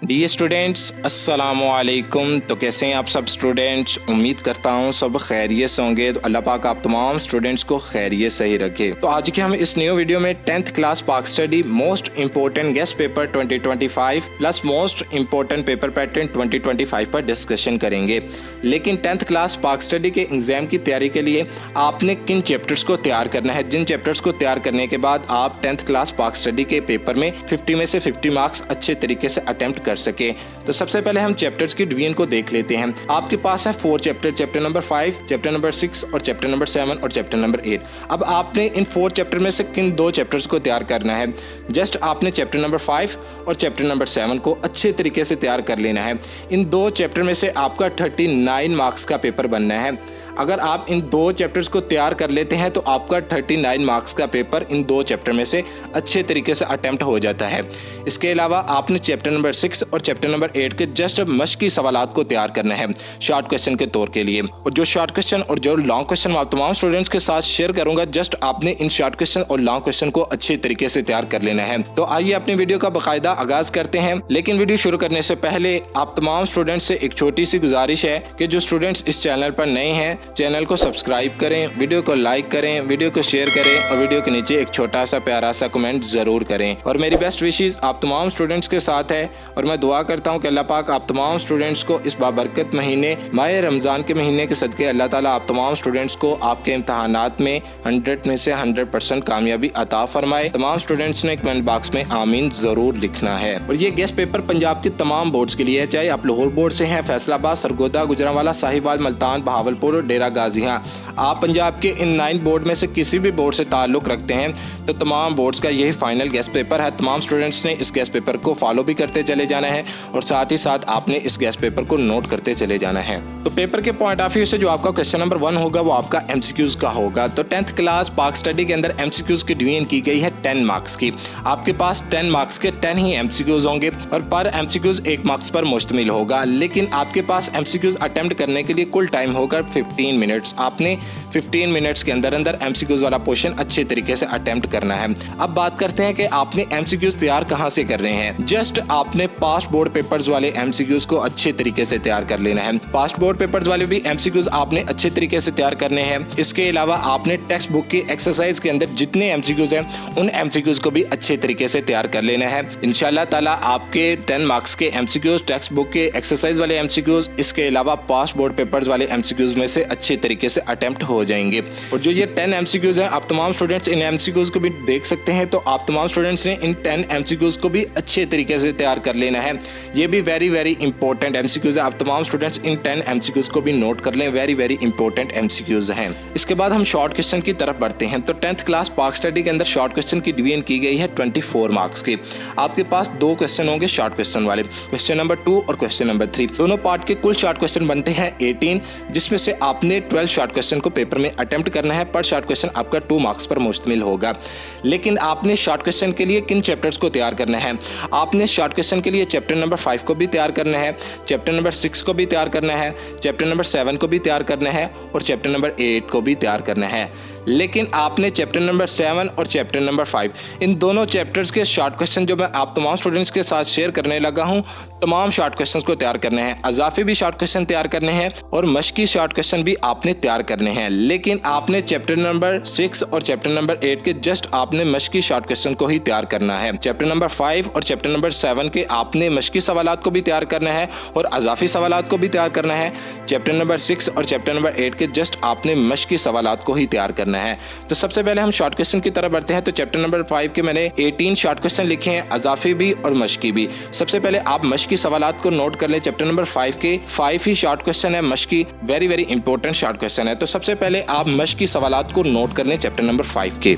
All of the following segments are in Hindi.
डियर स्टूडेंट्स, अस्सलामुअलैकुम। तो कैसे हैं आप सब स्टूडेंट्स? उम्मीद करता हूँ सब खैरियत से होंगे। तो अल्लाह पाक आप तमाम स्टूडेंट्स को खैरियत से ही रखे। तो आज के हम इस न्यू वीडियो में 10th क्लास पाक study most important guest paper 2025 plus most important paper pattern 2025 पर डिस्कशन करेंगे। लेकिन 10th क्लास पाक स्टडी के एग्जाम की तैयारी के लिए आपने किन चैप्टर्स को तैयार करना है, जिन चैप्टर्स को तैयार करने के बाद आप 10th क्लास पाक स्टडी के पेपर में 50 में से 50 मार्क्स अच्छे तरीके से अटेम्प्ट कर सके। तो सबसे पहले हम चैप्टर्स की डिवीजन को देख लेते हैं। आपके पास है 4 chapter, chapter number 5, chapter number 6 और चैप्टर नंबर 7 और चैप्टर नंबर 8। अब आपने इन 4 चैप्टर में से किन 2 चैप्टर्स को तैयार करना है। जस्ट आपने चैप्टर नंबर 5 और चैप्टर नंबर 7 को अच्छे तरीके से तैयार कर लेना है। इन 2 चैप्टर में से आपका 39 मार्क्स का पेपर बनना है। अगर आप इन 2 चैप्टर्स को तैयार कर लेते हैं तो आपका 39 मार्क्स का पेपर इन 2 चैप्टर में से अच्छे तरीके से अटेम्प्ट हो जाता है। इसके अलावा आपने चैप्टर नंबर 6 और चैप्टर नंबर 8 के जस्ट मश्की सवालात को तैयार करना है शॉर्ट क्वेश्चन के तौर के लिए। और जो शॉर्ट क्वेश्चन और जो लॉन्ग क्वेश्चन मैं तमाम स्टूडेंट्स के साथ शेयर करूंगा, जस्ट आपने इन शॉर्ट क्वेश्चन और लॉन्ग क्वेश्चन को अच्छे तरीके से तैयार कर लेना है। तो आइए अपनी वीडियो का बाकायदा आगाज करते हैं। लेकिन वीडियो शुरू करने से पहले आप तमाम स्टूडेंट्स से एक छोटी सी गुजारिश है कि जो स्टूडेंट्स इस चैनल पर नए हैं, चैनल को सब्सक्राइब करें, वीडियो को लाइक करें, वीडियो को शेयर करें और वीडियो के नीचे एक छोटा सा प्यारा सा कमेंट जरूर करें। और मेरी बेस्ट विशेस आप तमाम स्टूडेंट्स के साथ है और मैं दुआ करता हूं कि अल्लाह पाक आप तमाम स्टूडेंट्स को इस बाबरकत महीने माह रमज़ान के महीने के सदके अल्लाह ताला आप तमाम स्टूडेंट्स को आपके इम्तहानात में 100 में से 100% कामयाबी अता फरमाए। तमाम स्टूडेंट्स ने कमेंट बॉक्स में आमीन जरूर लिखना है। और ये गेस्ट पेपर पंजाब के तमाम बोर्ड्स के लिए है, चाहे आप लाहौर बोर्ड से हैं, फैसलाबाद, सरगोदा, गुजरांवाला, साहिवाल, मुल्तान, बहावलपुर, डेरा गाजी। आप पंजाब के इन 9 बोर्ड में से किसी भी बोर्ड से ताल्लुक रखते हैं तो तमाम बोर्ड्स का यही फाइनल गेस्ट पेपर है। तमाम स्टूडेंट्स ने इस गेस्ट पेपर को फॉलो भी करते चले जाना है और साथ ही साथ आपने इस गेस्ट पेपर को नोट करते चले जाना है। तो पेपर के पॉइंट ऑफ व्यू से जो आपका क्वेश्चन नंबर 1 होगा वो आपका एमसीक्यूज का होगा। तो 10th क्लास पाक स्टडी के अंदर एमसीक्यूज की डिवीजन की गई है 10 मार्क्स की। आपके पास 10 मार्क्स के 10 ही एमसीक्यूज होंगे और पर एमसीक्यूज 1 मार्क्स पर मुश्तमिल होगा। लेकिन आपके पास एमसीक्यूज अटेम्प्ट करने के लिए कुल टाइम होगा 15 मिनट्स। आपने 15 मिनट्स के अंदर अंदर एमसीक्यूज वाला पोर्शन अच्छे तरीके से अटेम्प्ट करना है। अब बात करते हैं कि आपने एमसीक्यूज तैयार कहां से कर रहे हैं। जस्ट आपने पास्ट बोर्ड पेपर्स वाले एमसीक्यूज को अच्छे तरीके से तैयार कर लेना है। पास्ट बोर्ड पेपर्स वाले भी एमसीक्यूज आपने अच्छे तरीके से तैयार करने हैं। इसके अलावा आपने टेक्स्ट बुक की एक्सरसाइज के अंदर जितने एमसीक्यूज हैं उन एमसीक्यूज को भी अच्छे तरीके से तैयार कर लेना है। इंशाल्लाह ताला आपके 10 मार्क्स के एमसीक्यूज, टेक्स्ट बुक के एक्सरसाइज वाले एमसीक्यूज, इसके अलावा पास्ट बोर्ड पेपर्स वाले एमसीक्यूज में से अच्छे तरीके से अटेम्प्ट हो जाएंगे। और जो ये 10 एमसीक्यूज हैं, आप तमाम स्टूडेंट्स इन एमसीक्यूज को भी देख सकते हैं। तो आप तमाम स्टूडेंट्स ने इन 10 एमसीक्यूज को भी अच्छे तरीके से तैयार कर लेना है। ये भी वेरी वेरी इंपॉर्टेंट एमसीक्यूज है। आप तमाम स्टूडेंट्स इन 10 एमसीक्यूज को भी नोट कर लें, वेरी वेरी इंपॉर्टेंट एमसीक्यूज हैं। इसके बाद हम शॉर्ट क्वेश्चन की तरफ बढ़ते हैं। तो 10th क्लास पाक स्टडी के अंदर शॉर्ट क्वेश्चन की डिवीजन की गई है 24 मार्क्स की। आपके पास 2 क्वेश्चन होंगे शॉर्ट क्वेश्चन वाले, क्वेश्चन नंबर 2 और क्वेश्चन नंबर 3। दोनों पार्ट के कुल शॉर्ट क्वेश्चन बनते हैं 18, जिसमें से आपने 12 शॉर्ट क्वेश्चन को पेपर में अटेम्प्ट करना है। पर शॉर्ट क्वेश्चन आपका 2 मार्क्स पर मुश्तमिल होगा। लेकिन आपने शॉर्ट क्वेश्चन के लिए किन चैप्टर्स को तैयार करना है। आपने शॉर्ट क्वेश्चन के लिए चैप्टर नंबर 5 को भी तैयार करना है, चैप्टर नंबर 6 को भी तैयार करना है, चैप्टर नंबर 7 को भी तैयार करना है और चैप्टर नंबर 8 को भी तैयार करना है। लेकिन आपने चैप्टर नंबर 7 और चैप्टर नंबर 5 इन दोनों चैप्टर्स के शॉर्ट क्वेश्चन जो मैं आप तमाम स्टूडेंट्स के साथ शेयर करने लगा हूं, तमाम शॉर्ट क्वेश्चंस को तैयार करने हैं। अजाफी भी शॉर्ट क्वेश्चन तैयार करने हैं और मश्की शॉर्ट क्वेश्चन भी आपने तैयार करने हैं। लेकिन आपने चैप्टर नंबर 6 और चैप्टर नंबर 8 के जस्ट आपने मश्की शॉर्ट क्वेश्चन को ही तैयार करना है। चैप्टर नंबर 5 और चैप्टर नंबर 7 के आपने मश्की सवालात को भी तैयार करना है और अजाफी सवालात को भी तैयार करना है। चैप्टर नंबर 6 और चैप्टर नंबर 8 के जस्ट आपने मश्की सवालात को ही तैयार करना है। तो सबसे पहले हम शॉर्ट क्वेश्चन की तरफ बढ़ते हैं। तो चैप्टर नंबर 5 के मैंने 18 शॉर्ट क्वेश्चन लिखे हैं, अजाफी भी और मश्की भी। सबसे पहले आप मश्की सवालात को नोट कर लें। चैप्टर नंबर 5 के 5 ही शॉर्ट क्वेश्चन है, मश्की very very important short question है। तो सबसे पहले आप मश्की सवालात को नोट कर लें चैप्टर नंबर 5 के।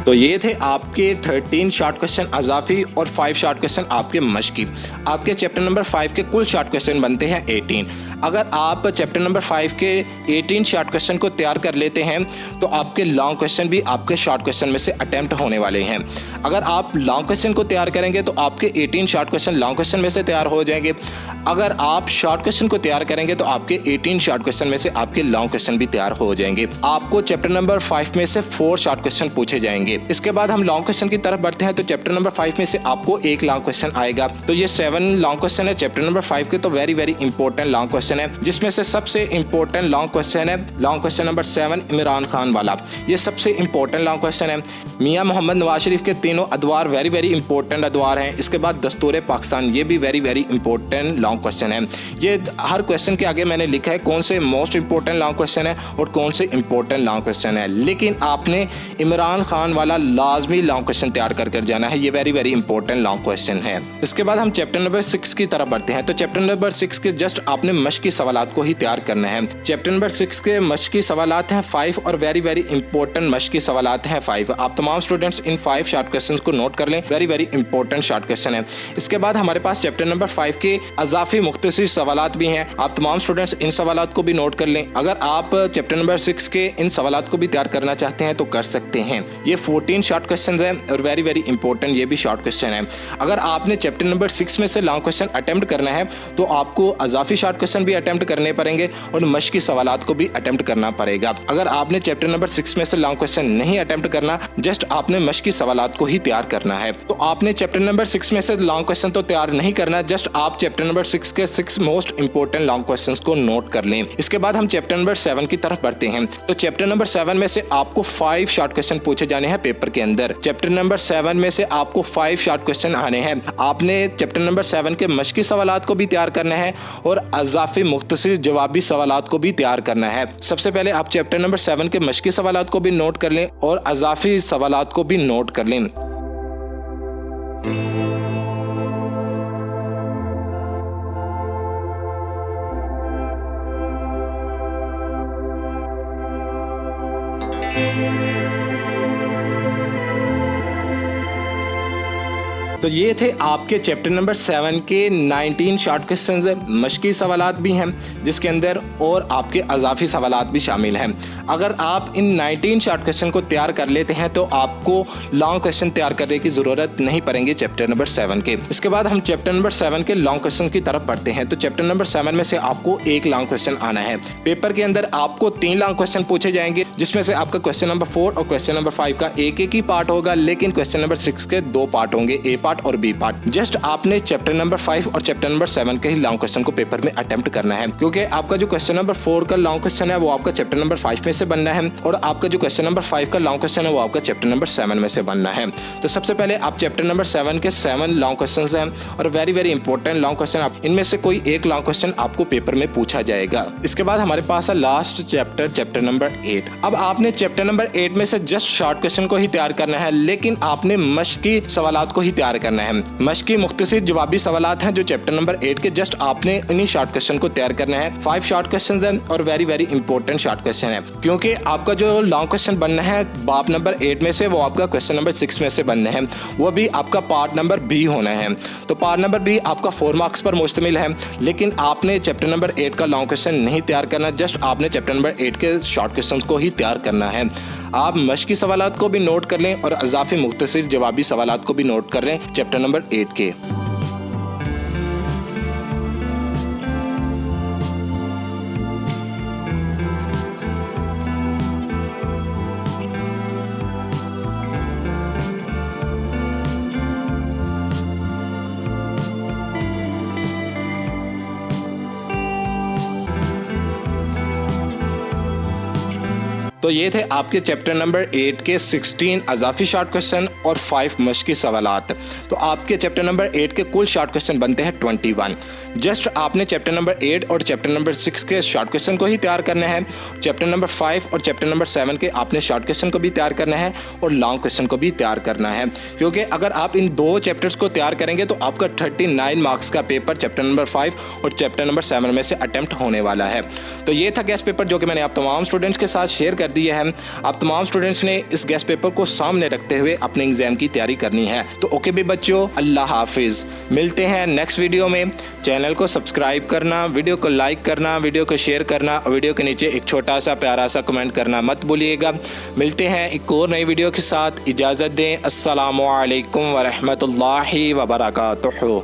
तो ये थे आपके 13 शॉर्ट क्वेश्चन अजाफी और 5 शॉर्ट क्वेश्चन आपके मश्की। आपके चैप्टर नंबर 5 के कुल शॉर्ट क्वेश्चन बनते हैं 18। अगर आप चैप्टर नंबर 5 के 18 शॉर्ट क्वेश्चन को तैयार कर लेते हैं तो आपके लॉन्ग क्वेश्चन भी आपके शॉर्ट क्वेश्चन में से अटेम्प्ट होने वाले हैं। अगर आप लॉन्ग क्वेश्चन को तैयार करेंगे तो आपके 18 शॉर्ट क्वेश्चन लॉन्ग क्वेश्चन में से तैयार हो जाएंगे। अगर आप शॉर्ट क्वेश्चन को तैयार करेंगे तो आपके 18 शॉर्ट क्वेश्चन में से आपके लॉन्ग क्वेश्चन भी तैयार हो जाएंगे। आपको चैप्टर नंबर 5 में से 4 शॉर्ट क्वेश्चन पूछे जाएंगे। इसके बाद हम लॉन्ग क्वेश्चन की तरफ बढ़ते हैं। तो चैप्टर नंबर 5 में से आपको एक लॉन्ग क्वेश्चन आएगा। तो ये 7 लॉन्ग क्वेश्चन है चैप्टर नंबर 5 के, तो very very important long question है, जिसमें से सबसे इंपॉर्टेंट लॉन्ग क्वेश्चन है long question number 7 Imran Khan वाला। ये सबसे इंपॉर्टेंट लॉन्ग क्वेश्चन है। मियां मोहम्मद नवाज शरीफ के तीनों अदवार वेरी वेरी इंपॉर्टेंट अदवार हैं। इसके बाद दस्तूर पाकिस्तान, ये भी very very important long question है। ये हर क्वेश्चन के आगे मैंने लिखा है कौन से मोस्ट इंपॉर्टेंट लॉन्ग क्वेश्चन है और कौन से इंपॉर्टेंट लॉन्ग क्वेश्चन है, लेकिन आपने इमरान खान वाला लाजमी लॉन्ग क्वेश्चन तैयार कर जाना है। ये very very important long question है। इसके बाद हम चैप्टर नंबर 6 की तरफ बढ़ते हैं। तो चैप्टर नंबर 6 के जस्ट आपने मश्की सवालात को ही तैयार करना है। चैप्टर नंबर 6 के मश्की सवालात हैं 5 और वेरी वेरी इंपॉर्टेंट मश्की सवालात हैं 5। आप तमाम स्टूडेंट्स इन 5 शॉर्ट क्वेश्चंस को नोट कर लें, very very important short question है। इसके बाद हमारे पास चैप्टर नंबर 5 के अजाफी मुख्तसर सवालात भी हैं। आप तमाम स्टूडेंट्स इन सवालात को भी नोट कर लें। अगर आप चैप्टर नंबर 6 के इन सवालात को भी तैयार करना चाहते हैं तो कर सकते हैं। ये 14 शॉर्ट क्वेश्चन हैं और वेरी वेरी इंपॉर्टेंट ये भी शॉर्ट क्वेश्चन है। अगर आपने चैप्टर नंबर 6 में से लॉन्ग क्वेश्चन अटेम्प्ट करना है तो आपको अजाफी शॉर्ट क्वेश्चन भी अटेम्प्ट करने पड़ेंगे और मश्की सवालात को भी अटेम्प्ट करना पड़ेगा। अगर आपने चैप्टर नंबर 6 में से लॉन्ग क्वेश्चन नहीं अटेम्प्ट करना, जस्ट आपने मश्की सवालात को ही तैयार करना है। तो आपने चैप्टर नंबर 6 में से लॉन्ग क्वेश्चन तो तैयार नहीं करना, जस्ट आप चैप्टर नंबर 6 के 6 मोस्ट इंपॉर्टेंट लॉन्ग क्वेश्चंस को नोट कर लें। इसके बाद हम चैप्टर नंबर 7 की तरफ बढ़ते हैं। तो चैप्टर नंबर 7 में से आपको 5 शॉर्ट क्वेश्चन पूछे जाने हैं पेपर के अंदर। चैप्टर नंबर 7 में से आपको 5 शॉर्ट क्वेश्चन आने हैं। आपने चैप्टर नंबर 7 के मश्की सवालात को भी तैयार करना है और अजाफी मुख्तसर जवाबी सवालात को भी तैयार करना है। सबसे पहले आप चैप्टर नंबर 7 के मश्की सवालात को भी नोट कर लें और अजाफी सवालात को भी नोट कर लें। तो ये थे आपके चैप्टर नंबर 7 के 19 शॉर्ट क्वेश्चंस। मश्की सवालात भी हैं जिसके अंदर और आपके अजाफी सवालात भी शामिल हैं। अगर आप इन 19 शॉर्ट क्वेश्चन को तैयार कर लेते हैं तो आपको लॉन्ग क्वेश्चन तैयार करने की ज़रूरत नहीं पड़ेंगे चैप्टर नंबर 7 के। इसके बाद हम चैप्टर नंबर 7 के लॉन्ग क्वेश्चन की तरफ बढ़ते हैं। तो चैप्टर नंबर 7 में से आपको एक लॉन्ग क्वेश्चन आना है। पेपर के अंदर आपको 3 लॉन्ग क्वेश्चन पूछे जाएंगे, जिसमें से आपका क्वेश्चन नंबर 4 और क्वेश्चन नंबर 5 का एक ही पार्ट होगा, लेकिन क्वेश्चन नंबर 6 के 2 पार्ट होंगे, ए पार्ट और बी पार्ट। जस्ट आपने चैप्टर नंबर 5 और चैप्टर नंबर 7 के ही लॉन्ग क्वेश्चन को पेपर में अटेम्प्ट करना है, क्योंकि आपका जो क्वेश्चन नंबर 4 का लॉन्ग क्वेश्चन है वो आपका चैप्टर नंबर 5 में से बनना है और आपका जो क्वेश्चन नंबर 5 का लॉन्ग क्वेश्चन है वो आपका चैप्टर नंबर 7 में से बनना है। तो सबसे पहले आप चैप्टर नंबर 7 के 7 लॉन्ग क्वेश्चन हैं और very very important long question, इनमें से कोई एक लॉन्ग क्वेश्चन आपको पेपर में पूछा जाएगा। इसके बाद हमारे पास है लास्ट चैप्टर नंबर 8। अब आपने चैप्टर नंबर 8 में से जस्ट शॉर्ट क्वेश्चन को ही तैयार करना है, लेकिन आपने मश्की सवालात को ही तैयार करना है। मश्की मुख्तसर जवाबी सवालात हैं जो चैप्टर नंबर 8 के, जस्ट आपने इन्हीं शॉर्ट क्वेश्चन को तैयार करना है। 5 शॉर्ट क्वेश्चन हैं और very very important short question है, क्योंकि आपका जो लॉन्ग क्वेश्चन बनना है बाप नंबर 8 में से वो आपका क्वेश्चन नंबर 6 में से बनना है, वो भी आपका पार्ट नंबर बी होना है। तो पार्ट नंबर बी आपका 4 मार्क्स पर मुश्तमिल है, लेकिन आपने चैप्टर नंबर 8 का लॉन्ग क्वेश्चन नहीं तैयार करना, जस्ट आपने चैप्टर नंबर 8 के शॉर्ट क्वेश्चन को ही तैयार करना है। आप मश्की सवालात को भी नोट कर लें और अजाफी मुख्तसर जवाबी सवालात को भी नोट कर लें चैप्टर नंबर 8 के। तो ये थे आपके चैप्टर नंबर 8 के 16 अजाफी शॉर्ट क्वेश्चन और 5 मश्की सवालात। तो आपके चैप्टर नंबर 8 के कुल शॉर्ट क्वेश्चन बनते हैं 21। जस्ट आपने चैप्टर नंबर 8 और चैप्टर नंबर 6 के शॉर्ट क्वेश्चन को ही तैयार करना है। चैप्टर नंबर 5 और चैप्टर नंबर 7 के आपने शॉर्ट क्वेश्चन को भी तैयार करना है और लॉन्ग क्वेश्चन को भी तैयार करना है, क्योंकि अगर आप इन 2 चैप्टर्स को तैयार करेंगे तो आपका 39 मार्क्स का पेपर चैप्टर नंबर 5 और चैप्टर नंबर 7 में से अटेम्प्ट होने वाला है। तो ये था गेस्ट पेपर जो कि मैंने आप तमाम स्टूडेंट्स के साथ शेयर कर कर दिया है। आप तमाम स्टूडेंट्स ने इस गेस्ट पेपर को सामने रखते हुए अपने एग्जाम की तैयारी करनी है। तो ओके भी बच्चों, अल्लाह हाफिज़। मिलते हैं नेक्स्ट वीडियो में। चैनल को सब्सक्राइब करना, वीडियो को लाइक करना, वीडियो को शेयर करना और वीडियो के नीचे एक छोटा सा प्यारा सा कमेंट करना मत भूलिएगा। मिलते हैं एक और नई वीडियो के साथ। इजाज़त दें। अस्सलामु अलैकुम वरहमतुल्लाहि वबरकातुहू।